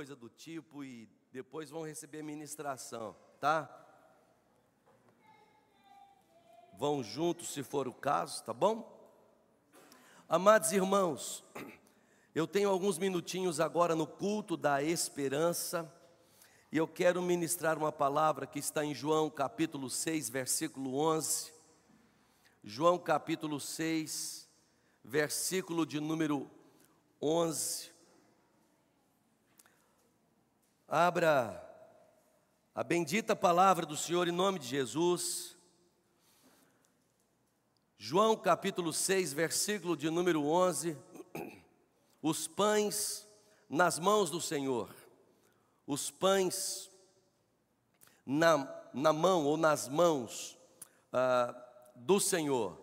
coisa do tipo, e depois vão receber ministração, tá? Vão juntos se for o caso, tá bom? Amados irmãos, eu tenho alguns minutinhos agora no culto da esperança, e eu quero ministrar uma palavra que está em João capítulo 6, versículo 11. João capítulo 6, versículo de número 11. Abra a bendita palavra do Senhor em nome de Jesus. João capítulo 6, versículo de número 11. Os pães nas mãos do Senhor. Os pães na mão ou nas mãos do Senhor.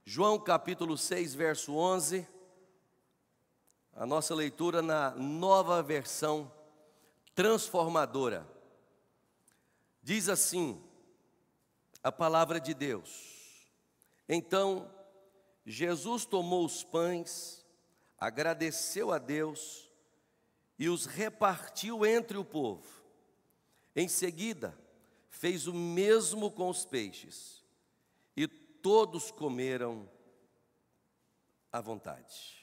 João capítulo 6, verso 11. A nossa leitura na nova versão transformadora. Diz assim a palavra de Deus: Então Jesus tomou os pães, agradeceu a Deus e os repartiu entre o povo. Em seguida, fez o mesmo com os peixes, e todos comeram à vontade.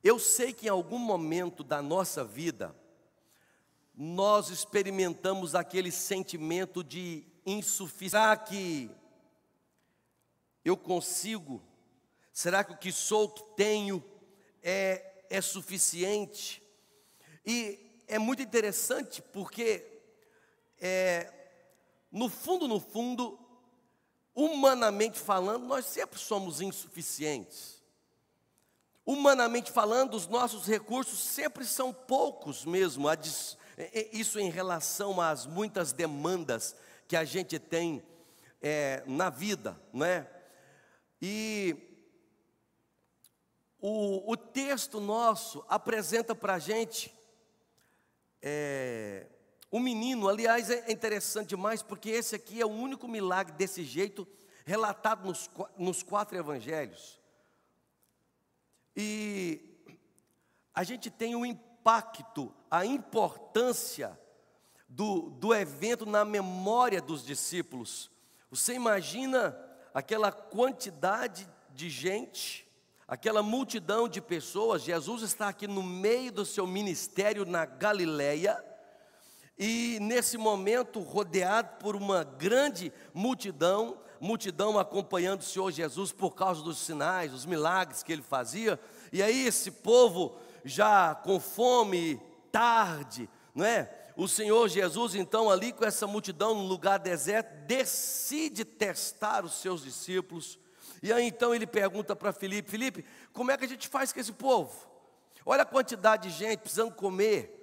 Eu sei que em algum momento da nossa vida, nós experimentamos aquele sentimento de insuficiência. Será que eu consigo? Será que o que sou, que tenho, é suficiente? E é muito interessante porque, no fundo, humanamente falando, nós sempre somos insuficientes. Humanamente falando, os nossos recursos sempre são poucos mesmo. Isso em relação às muitas demandas que a gente tem na vida, não é? E o texto nosso apresenta para a gente um menino. Aliás, é interessante demais, porque esse aqui é o único milagre desse jeito relatado nos 4 evangelhos. E a gente tem o impacto, a importância do evento na memória dos discípulos. Você imagina aquela quantidade de gente, aquela multidão de pessoas. Jesus está aqui no meio do seu ministério na Galileia, e nesse momento rodeado por uma grande multidão acompanhando o Senhor Jesus por causa dos sinais, os milagres que ele fazia. E aí esse povo já com fome, tarde, não é? O Senhor Jesus então ali com essa multidão no lugar deserto, decide testar os seus discípulos. E aí então ele pergunta para Filipe: Filipe, como é que a gente faz com esse povo? Olha a quantidade de gente precisando comer,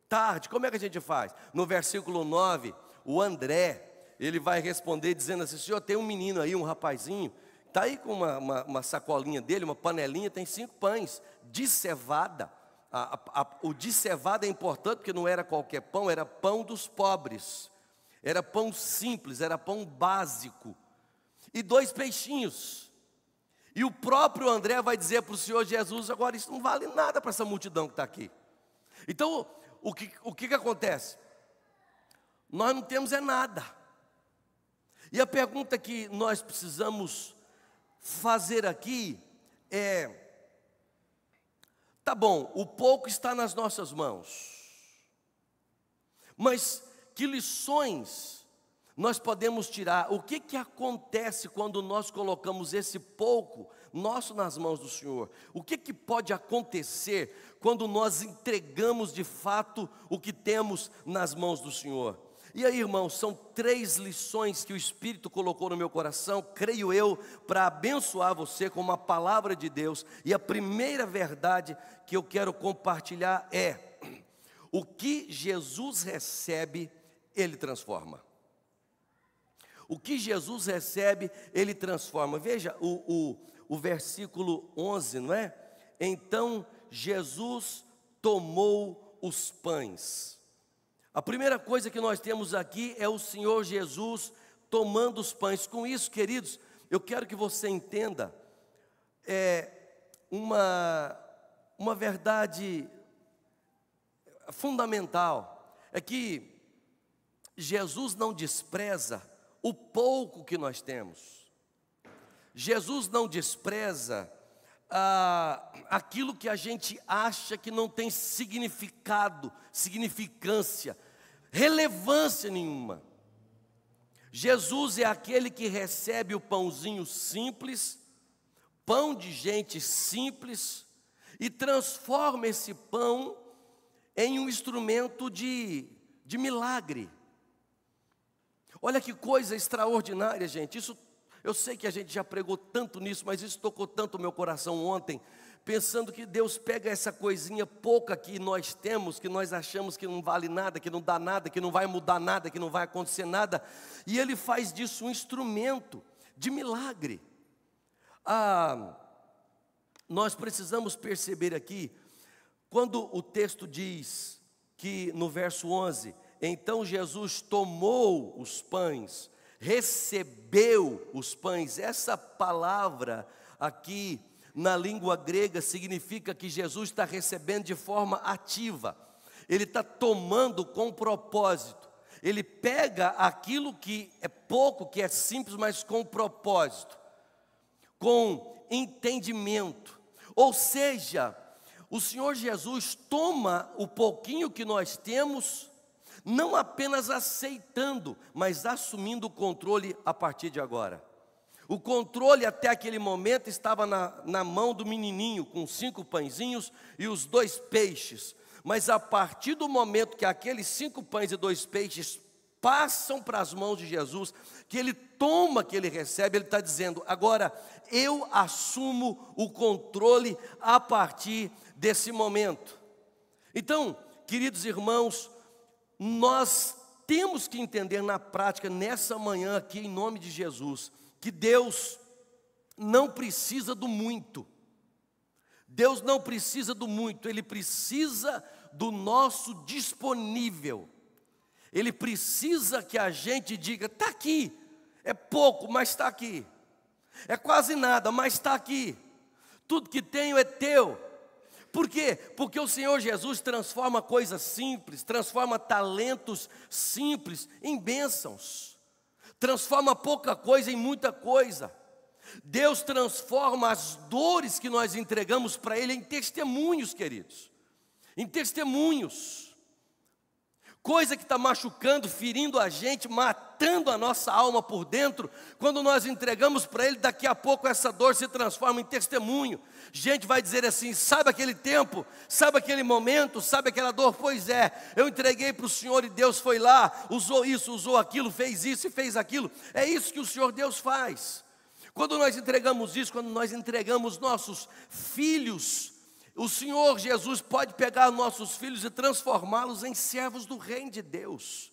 tarde, como é que a gente faz? No versículo 9, o André, ele vai responder dizendo assim: Senhor, tem um menino aí, um rapazinho, está aí com uma sacolinha dele, uma panelinha, tem 5 pães de cevada. O de cevada é importante porque não era qualquer pão, era pão dos pobres, era pão simples, era pão básico, e 2 peixinhos. E o próprio André vai dizer para o Senhor Jesus: agora isso não vale nada para essa multidão que está aqui. Então, o que acontece? Nós não temos nada. E a pergunta que nós precisamos fazer aqui é: tá bom, o pouco está nas nossas mãos, mas que lições nós podemos tirar? O que acontece quando nós colocamos esse pouco nosso nas mãos do Senhor? O que pode acontecer quando nós entregamos de fato o que temos nas mãos do Senhor? E aí, irmãos, são 3 lições que o Espírito colocou no meu coração, creio eu, para abençoar você com uma palavra de Deus. E a primeira verdade que eu quero compartilhar é: o que Jesus recebe, Ele transforma. O que Jesus recebe, Ele transforma. Veja o versículo 11, não é? Então Jesus tomou os pães. A primeira coisa que nós temos aqui é o Senhor Jesus tomando os pães. Com isso, queridos, eu quero que você entenda, uma verdade fundamental, é que Jesus não despreza o pouco que nós temos. Jesus não despreza aquilo que a gente acha que não tem significado, significância, relevância nenhuma. Jesus é aquele que recebe o pãozinho simples, pão de gente simples, e transforma esse pão em um instrumento de milagre. Olha que coisa extraordinária, gente. Isso, eu sei que a gente já pregou tanto nisso, mas isso tocou tanto o meu coração ontem, pensando que Deus pega essa coisinha pouca que nós temos, que nós achamos que não vale nada, que não dá nada, que não vai mudar nada, que não vai acontecer nada, e Ele faz disso um instrumento de milagre. Nós precisamos perceber aqui, quando o texto diz que no verso 11, então Jesus tomou os pães, recebeu os pães. Essa palavra aqui na língua grega significa que Jesus está recebendo de forma ativa. Ele está tomando com propósito. Ele pega aquilo que é pouco, que é simples, mas com propósito, com entendimento. Ou seja, o Senhor Jesus toma o pouquinho que nós temos, não apenas aceitando, mas assumindo o controle a partir de agora. O controle até aquele momento estava na mão do menininho, com 5 pãezinhos e os 2 peixes. Mas a partir do momento que aqueles 5 pães e 2 peixes passam para as mãos de Jesus, que Ele toma, que Ele recebe, Ele está dizendo, agora eu assumo o controle a partir desse momento. Então, queridos irmãos, nós temos que entender na prática, nessa manhã aqui, em nome de Jesus, que Deus não precisa do muito. Deus não precisa do muito, Ele precisa do nosso disponível. Ele precisa que a gente diga, está aqui, é pouco, mas está aqui. É quase nada, mas está aqui. Tudo que tenho é teu. Por quê? Porque o Senhor Jesus transforma coisas simples, transforma talentos simples em bênçãos, transforma pouca coisa em muita coisa. Deus transforma as dores que nós entregamos para Ele em testemunhos, queridos, em testemunhos. Coisa que está machucando, ferindo a gente, matando a nossa alma por dentro, quando nós entregamos para Ele, daqui a pouco essa dor se transforma em testemunho. Gente vai dizer assim, sabe aquele tempo, sabe aquele momento, sabe aquela dor? Pois é, eu entreguei para o Senhor e Deus foi lá, usou isso, usou aquilo, fez isso e fez aquilo. É isso que o Senhor Deus faz. Quando nós entregamos isso, quando nós entregamos nossos filhos, o Senhor Jesus pode pegar nossos filhos e transformá-los em servos do reino de Deus.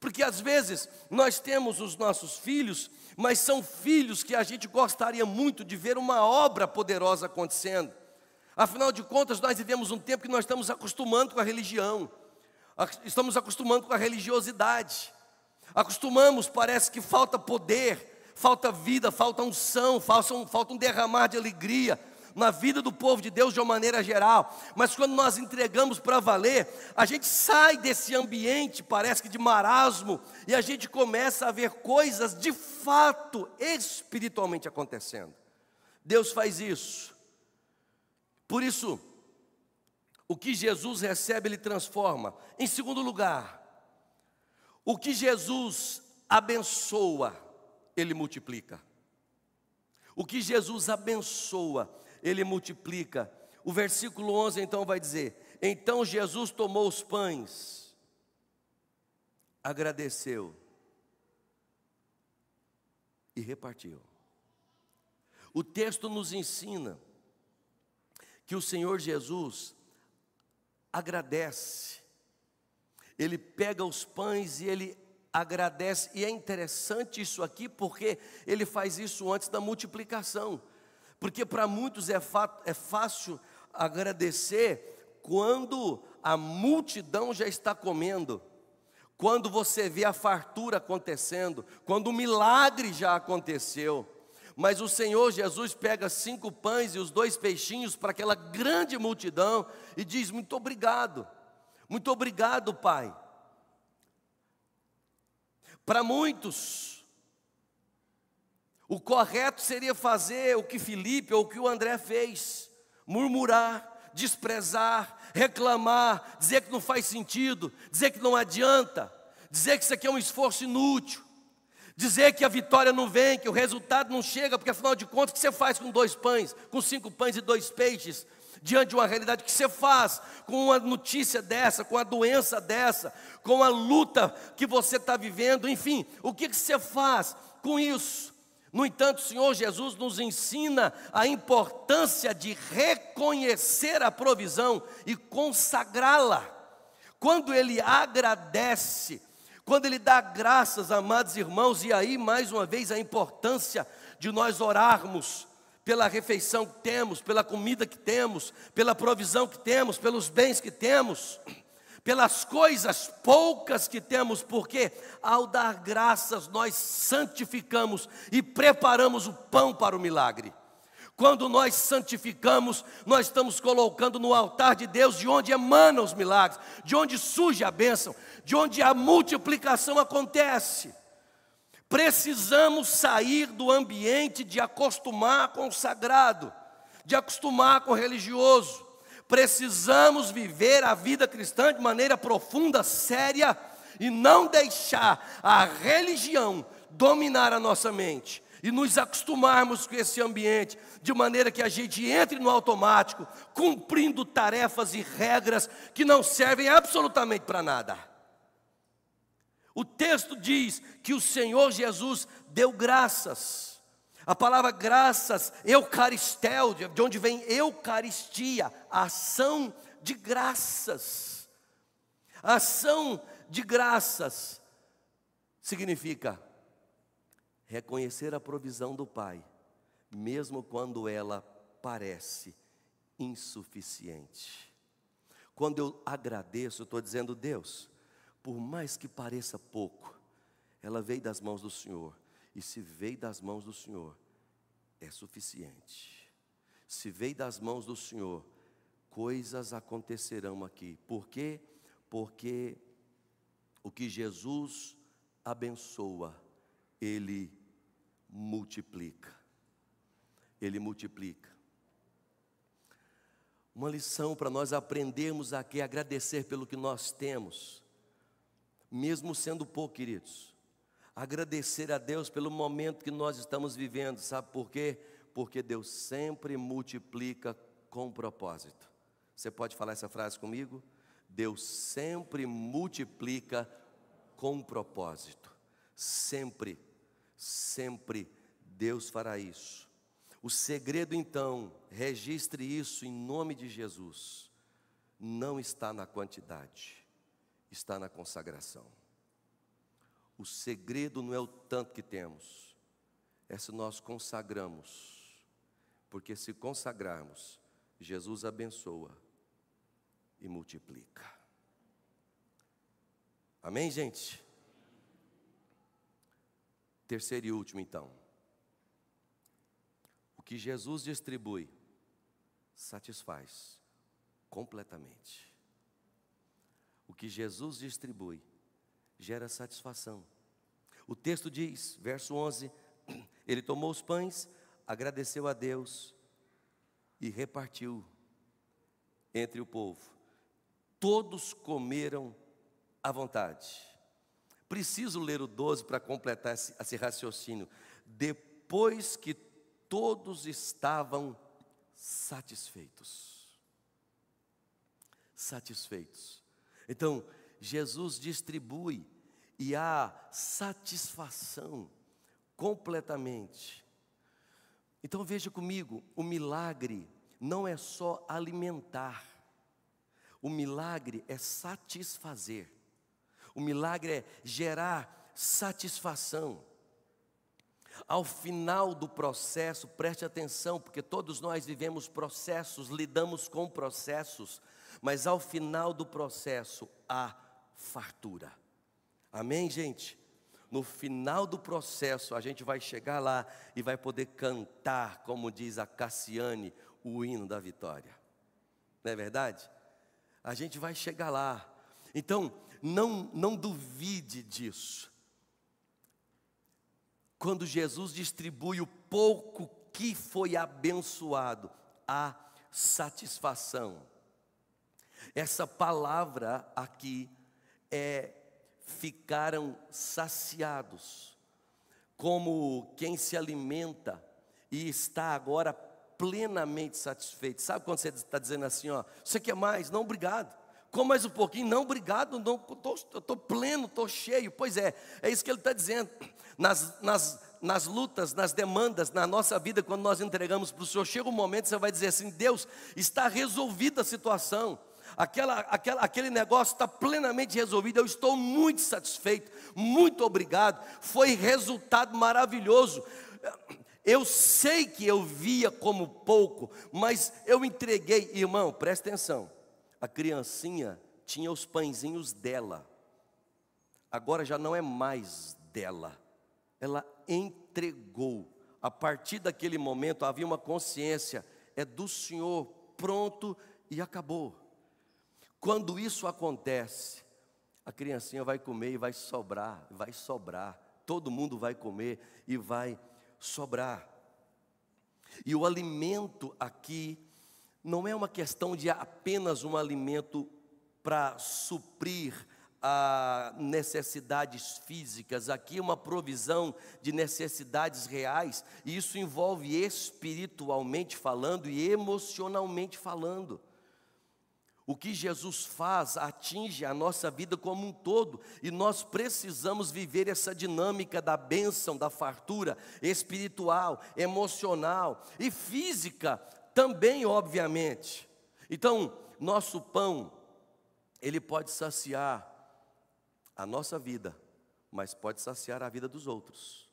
Porque às vezes nós temos os nossos filhos, mas são filhos que a gente gostaria muito de ver uma obra poderosa acontecendo. Afinal de contas, nós vivemos um tempo que nós estamos acostumando com a religião, estamos acostumando com a religiosidade, acostumamos, parece que falta poder, falta vida, falta unção, falta um derramar de alegria na vida do povo de Deus de uma maneira geral. Mas quando nós entregamos para valer, a gente sai desse ambiente, parece que de marasmo, e a gente começa a ver coisas de fato espiritualmente acontecendo. Deus faz isso. Por isso, o que Jesus recebe, Ele transforma. Em segundo lugar, o que Jesus abençoa, Ele multiplica. O que Jesus abençoa, Ele multiplica. O versículo 11 então vai dizer, então Jesus tomou os pães, agradeceu e repartiu. O texto nos ensina que o Senhor Jesus agradece. Ele pega os pães e Ele agradece. E é interessante isso aqui, porque Ele faz isso antes da multiplicação. Porque para muitos é fácil agradecer quando a multidão já está comendo, quando você vê a fartura acontecendo, quando o milagre já aconteceu. Mas o Senhor Jesus pega 5 pães e os 2 peixinhos para aquela grande multidão e diz: muito obrigado, Pai. Para muitos, o correto seria fazer o que Filipe ou o que o André fez: murmurar, desprezar, reclamar, dizer que não faz sentido, dizer que não adianta, dizer que isso aqui é um esforço inútil, dizer que a vitória não vem, que o resultado não chega, porque afinal de contas, o que você faz com 2 pães, com 5 pães e 2 peixes, diante de uma realidade? Que você faz com uma notícia dessa, com a doença dessa, com a luta que você está vivendo, enfim, o que você faz com isso? No entanto, o Senhor Jesus nos ensina a importância de reconhecer a provisão e consagrá-la. Quando Ele agradece, quando Ele dá graças, amados irmãos, e aí mais uma vez a importância de nós orarmos pela refeição que temos, pela comida que temos, pela provisão que temos, pelos bens que temos, pelas coisas poucas que temos, porque ao dar graças nós santificamos e preparamos o pão para o milagre. Quando nós santificamos, nós estamos colocando no altar de Deus, de onde emanam os milagres, de onde surge a bênção, de onde a multiplicação acontece. Precisamos sair do ambiente de acostumar com o sagrado, de acostumar com o religioso. Precisamos viver a vida cristã de maneira profunda, séria, e não deixar a religião dominar a nossa mente e nos acostumarmos com esse ambiente, de maneira que a gente entre no automático, cumprindo tarefas e regras que não servem absolutamente para nada. O texto diz que o Senhor Jesus deu graças. A palavra graças, eucaristel, de onde vem eucaristia, ação de graças. Ação de graças significa reconhecer a provisão do Pai, mesmo quando ela parece insuficiente. Quando eu agradeço, eu estou dizendo: Deus, por mais que pareça pouco, ela veio das mãos do Senhor. E se veio das mãos do Senhor, é suficiente. Se veio das mãos do Senhor, coisas acontecerão aqui. Por quê? Porque o que Jesus abençoa, Ele multiplica. Ele multiplica. Uma lição para nós aprendermos aqui é agradecer pelo que nós temos, mesmo sendo pouco, queridos. Agradecer a Deus pelo momento que nós estamos vivendo, sabe por quê? Porque Deus sempre multiplica com propósito. Você pode falar essa frase comigo? Deus sempre multiplica com propósito. Sempre, sempre Deus fará isso. O segredo então, registre isso em nome de Jesus, não está na quantidade, está na consagração. O segredo não é o tanto que temos, é se nós consagramos, porque se consagrarmos, Jesus abençoa e multiplica. Amém, gente? Terceiro e último então. O que Jesus distribui, satisfaz completamente. O que Jesus distribui, gera satisfação. O texto diz, verso 11, ele tomou os pães, agradeceu a Deus e repartiu entre o povo. Todos comeram à vontade. Preciso ler o 12 para completar esse raciocínio. Depois que todos estavam satisfeitos. Satisfeitos. Então, Jesus distribui e há satisfação completamente. Então veja comigo, o milagre não é só alimentar, o milagre é satisfazer, o milagre é gerar satisfação. Ao final do processo, preste atenção, porque todos nós vivemos processos, lidamos com processos, mas ao final do processo há fartura. Amém, gente? no final do processo, a gente vai chegar lá e vai poder cantar, como diz a Cassiane, o hino da vitória. Não é verdade? A gente vai chegar lá. Então, não duvide disso. Quando Jesus distribui o pouco que foi abençoado, há satisfação. Essa palavra aqui ficaram saciados, como quem se alimenta e está agora plenamente satisfeito. Sabe quando você está dizendo assim, ó, você quer mais? Não, obrigado. Com mais um pouquinho? Não, obrigado, não, eu estou pleno, estou cheio. Pois é isso que ele está dizendo. Nas lutas, nas demandas, na nossa vida, quando nós entregamos para o Senhor, chega um momento que você vai dizer assim, Deus, está resolvida a situação. Aquele negócio está plenamente resolvido, eu estou muito satisfeito, muito obrigado, foi resultado maravilhoso. Eu sei que eu via como pouco, mas eu entreguei. Irmão, presta atenção, a criancinha tinha os pãezinhos dela, agora já não é mais dela, ela entregou. A partir daquele momento havia uma consciência, é do Senhor, pronto e acabou. Quando isso acontece, a criancinha vai comer e vai sobrar, todo mundo vai comer e vai sobrar. E o alimento aqui não é uma questão de apenas um alimento para suprir necessidades físicas, aqui é uma provisão de necessidades reais, e isso envolve espiritualmente falando e emocionalmente falando. O que Jesus faz atinge a nossa vida como um todo, e nós precisamos viver essa dinâmica da bênção, da fartura espiritual, emocional e física também, obviamente. Então, nosso pão, ele pode saciar a nossa vida, mas pode saciar a vida dos outros.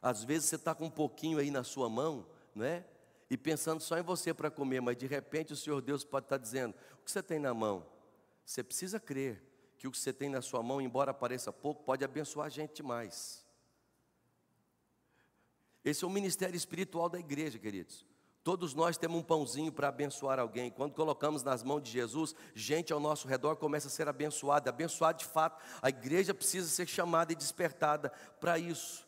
Às vezes você está com um pouquinho aí na sua mão, não é? E pensando só em você para comer, mas de repente o Senhor Deus pode estar dizendo, o que você tem na mão? Você precisa crer que o que você tem na sua mão, embora pareça pouco, pode abençoar a gente demais. Esse é o ministério espiritual da igreja, queridos. Todos nós temos um pãozinho para abençoar alguém. Quando colocamos nas mãos de Jesus, gente ao nosso redor começa a ser abençoada de fato. A igreja precisa ser chamada e despertada para isso.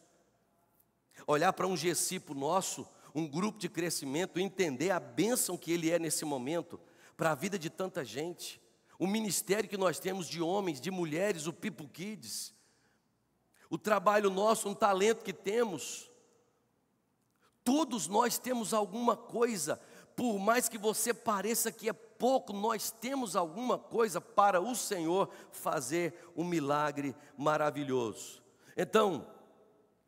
Olhar para um discípulo nosso, um grupo de crescimento, entender a bênção que ele é nesse momento, para a vida de tanta gente. O ministério que nós temos de homens, de mulheres, o People Kids. O trabalho nosso, um talento que temos. Todos nós temos alguma coisa, por mais que você pareça que é pouco, nós temos alguma coisa para o Senhor fazer um milagre maravilhoso. Então,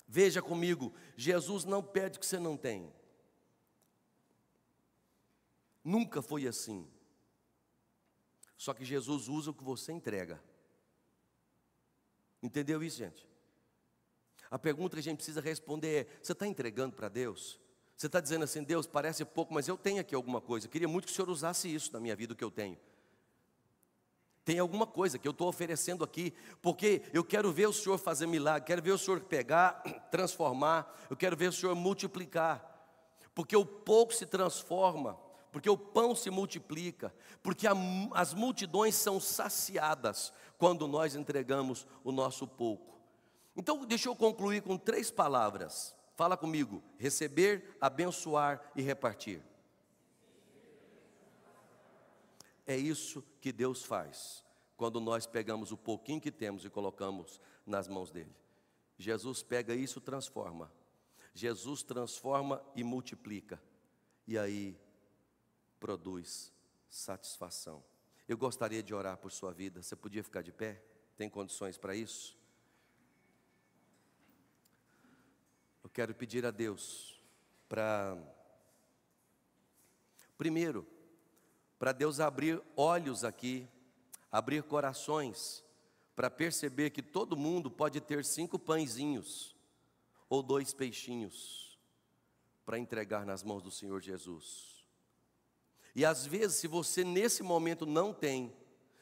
veja comigo, Jesus não pede o que você não tem. Nunca foi assim. Só que Jesus usa o que você entrega. Entendeu isso, gente? A pergunta que a gente precisa responder é, você está entregando para Deus? Você está dizendo assim, Deus, parece pouco, mas eu tenho aqui alguma coisa. Eu queria muito que o Senhor usasse isso na minha vida, o que eu tenho. Tem alguma coisa que eu estou oferecendo aqui, porque eu quero ver o Senhor fazer milagre, quero ver o Senhor pegar, transformar, eu quero ver o Senhor multiplicar. Porque o pouco se transforma, porque o pão se multiplica, porque as multidões são saciadas quando nós entregamos o nosso pouco. Então, deixa eu concluir com 3 palavras. Fala comigo: receber, abençoar e repartir. É isso que Deus faz quando nós pegamos o pouquinho que temos e colocamos nas mãos dele. Jesus pega isso e transforma. Jesus transforma e multiplica. E aí produz satisfação. Eu gostaria de orar por sua vida. Você podia ficar de pé? Tem condições para isso? Eu quero pedir a Deus primeiro, para Deus abrir olhos aqui, abrir corações, para perceber que todo mundo pode ter 5 pãezinhos, ou 2 peixinhos, para entregar nas mãos do Senhor Jesus. E às vezes, se você nesse momento não tem,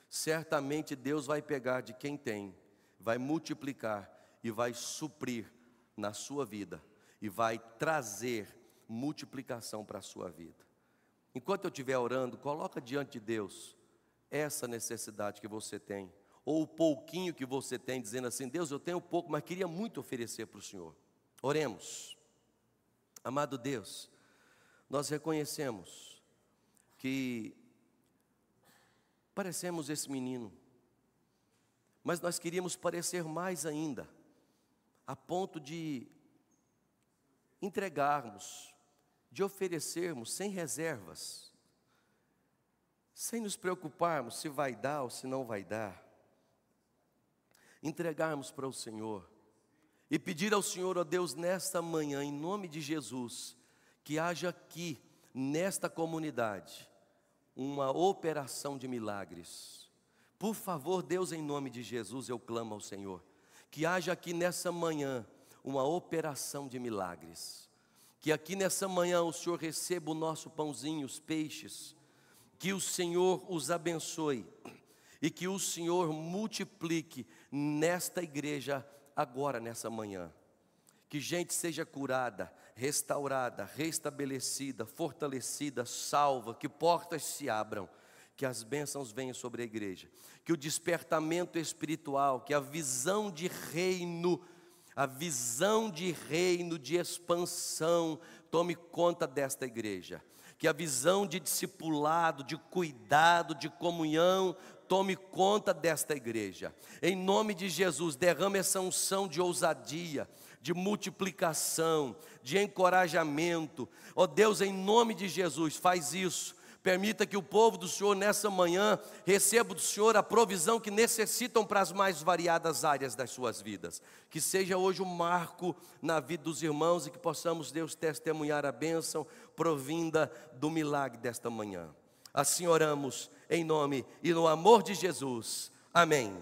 certamente Deus vai pegar de quem tem, vai multiplicar e vai suprir na sua vida e vai trazer multiplicação para a sua vida. Enquanto eu estiver orando, coloca diante de Deus essa necessidade que você tem, ou o pouquinho que você tem, dizendo assim: Deus, eu tenho pouco, mas queria muito oferecer para o Senhor. Oremos. Amado Deus, nós reconhecemos que parecemos esse menino, mas nós queríamos parecer mais ainda, a ponto de entregarmos, de oferecermos sem reservas, sem nos preocuparmos se vai dar ou se não vai dar, entregarmos para o Senhor e pedir ao Senhor, ó Deus, nesta manhã, em nome de Jesus, que haja aqui, nesta comunidade, uma operação de milagres. Por favor, Deus, em nome de Jesus, eu clamo ao Senhor, que haja aqui nessa manhã uma operação de milagres, que aqui nessa manhã o Senhor receba o nosso pãozinho, os peixes, que o Senhor os abençoe e que o Senhor multiplique nesta igreja agora, nessa manhã. Que gente seja curada, restaurada, restabelecida, fortalecida, salva, que portas se abram, que as bênçãos venham sobre a igreja, que o despertamento espiritual, que a visão de reino, de expansão tome conta desta igreja, que a visão de discipulado, de cuidado, de comunhão tome conta desta igreja. Em nome de Jesus, derrame essa unção de ousadia, de multiplicação, de encorajamento. Ó Deus, em nome de Jesus, faz isso. Permita que o povo do Senhor nessa manhã receba do Senhor a provisão que necessitam para as mais variadas áreas das suas vidas. Que seja hoje um marco na vida dos irmãos e que possamos, Deus, testemunhar a bênção provinda do milagre desta manhã. Assim oramos em nome e no amor de Jesus. Amém.